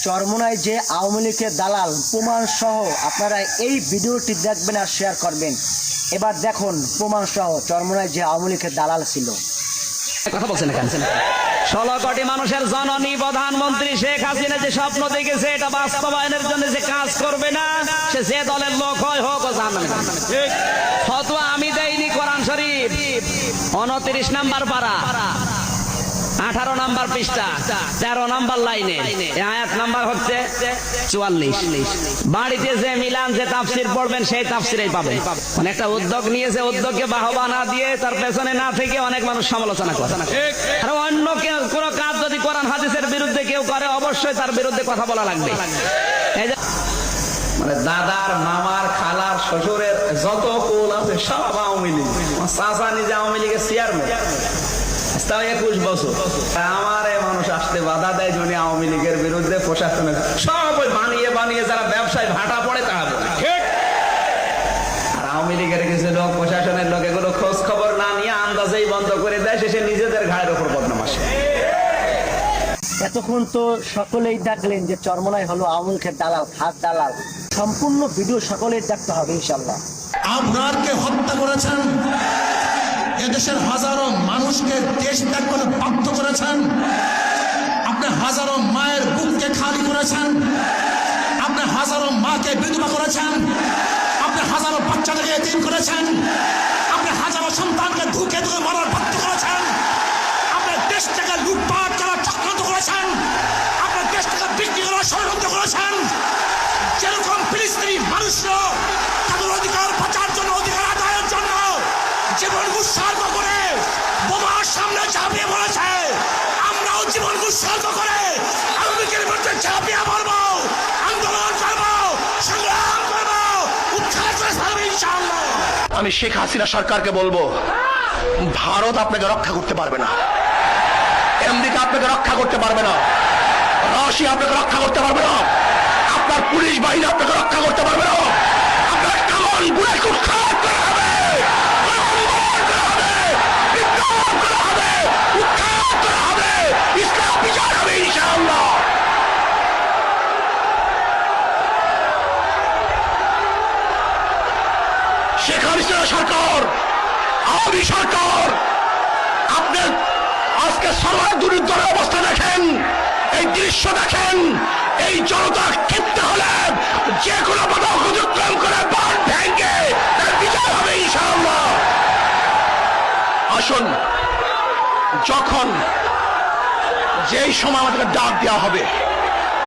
চরমোনাই যে আওয়ামী লীগের দালাল প্রমাণ সহ আপনারা এই ভিডিওটি দেখবেন আর শেয়ার করবেন। এবার দেখুন প্রমাণ সহ চরমোনাই যে আওয়ামী লীগের দালাল ছিল। কথা বলছেন এখানে 16 কোটি মানুষের জননী প্রধানমন্ত্রী শেখ হাসিনা যে স্বপ্ন দেখেছে এটা বাস্তবায়নের জন্য যে কাজ করবে না, সে যে দলের লোক হয় হোক ও জাহান্নামে যাবে। ঠিক ফতোয়া আমি দেইনি, কোরআন শরীফ 29 নাম্বার পারা 18 নাম্বার পৃষ্ঠা 13 নাম্বার লাইনে আয়াত নাম্বার হচ্ছে 44। বাড়িতে যে মিলান যে তাফসির পড়বেন সেই তাফসিরেই পাবেন। মানে একটা উদ্যোগ নিয়েছে, উদ্যোগকে বাহবা না দিয়ে তার পেছনে না থেকে অনেক মানুষ সমালোচনা করে। আর অন্য কেউ কোনো কাজ যদি কোরআন হাদিসের বিরুদ্ধে কেউ করে অবশ্যই তার বিরুদ্ধে কথা বলা লাগবে। এই যে মানে দাদার মামার খালার শ্বশুরের যত কুল আছে সব আওয়ামী লীগ, চাচা নিজে আওয়ামী লীগের চেয়ারম্যান, 21 বছর। আমার মানুষ আসতে বাধা দেয় জন্য আওয়ামী লীগের বিরুদ্ধে প্রশাসনের সব ওই বানিয়ে বানিয়ে যারা ব্যবসায় ভাটা পড়ে তারা বলে। আর আওয়ামী লীগের কিছু লোক, প্রশাসনের লোক এগুলো খোঁজ খবর না নিয়ে আন্দাজেই বন্ধ করে দেয়, শেষে নিজেদের ঘাড়ের উপর বদনাম আসে। এতক্ষণ তো সকলেই দেখলেন যে চরমোনাই হলো আওয়ামী লীগের দালাল, হাত দালাল। সম্পূর্ণ ভিডিও সকলেই দেখতে হবে ইনশাল্লাহ। আপনারকে হত্যা করেছেন, এদেশের হাজারো মানুষকে দেশ ত্যাগ করে বাধ্য করেছেন, আপনি হাজারো মায়ের বুককে খালি করেছেন, আপনি হাজারো মাকে বিধবা করেছেন, আপনি হাজারো বাচ্চাদেরকে এতিম করেছেন, আপনি হাজারো সন্তানকে ধুকে ধুকে মারার বাধ্য করেছেন, আপনি দেশ থেকে লুটপাট করার চক্রান্ত করেছেন, আপনি দেশ থেকে বিক্রি করার ষড়যন্ত্র করেছেন। যেরকম ফিলিস্তিনি মানুষরা তাদের অধিকার বাঁচার জন্য, অধিকার আদায়ের জন্য জীবন উৎসর্গ করে বোমার সামনে ঝাঁপিয়ে পড়েছে, আমরাও জীবন উৎসর্গ করে আওয়ামী লীগের বিরুদ্ধে ঝাঁপিয়ে পড়বো, আন্দোলন করবো, সংগ্রাম করবো, উৎখাত করে ছাড়বো ইনশাআল্লাহ। আমি শেখ হাসিনা সরকারকে বলবো, ভারত আপনাকে রক্ষা করতে পারবে না, আমেরিকা আপনাকে রক্ষা করতে পারবে না, রাশিয়া আপনাকে রক্ষা করতে পারবে না, আপনার পুলিশ বাহিনী আপনাকে রক্ষা করতে পারবে না। আপনার কামন বুড়ে উৎখাত করা হবে, উৎখাত করা হবে, ইসলাম বিচার হবে ইনশাআল্লাহ। শেখ হাসিনা সরকার, আওয়ামী সরকার, আপনি আজকে সবার দুর্নীতির অবস্থা দেখেন, এই দৃশ্য দেখেন, এই জনতা ক্ষিপ্ত হলে যে কোনো বাধা অতিক্রম করে বাঁধ ভেঙে তার বিচার হবে ইনশাআল্লাহ। আসুন, যখন যেই সময় আমাদেরকে ডাক দেওয়া হবে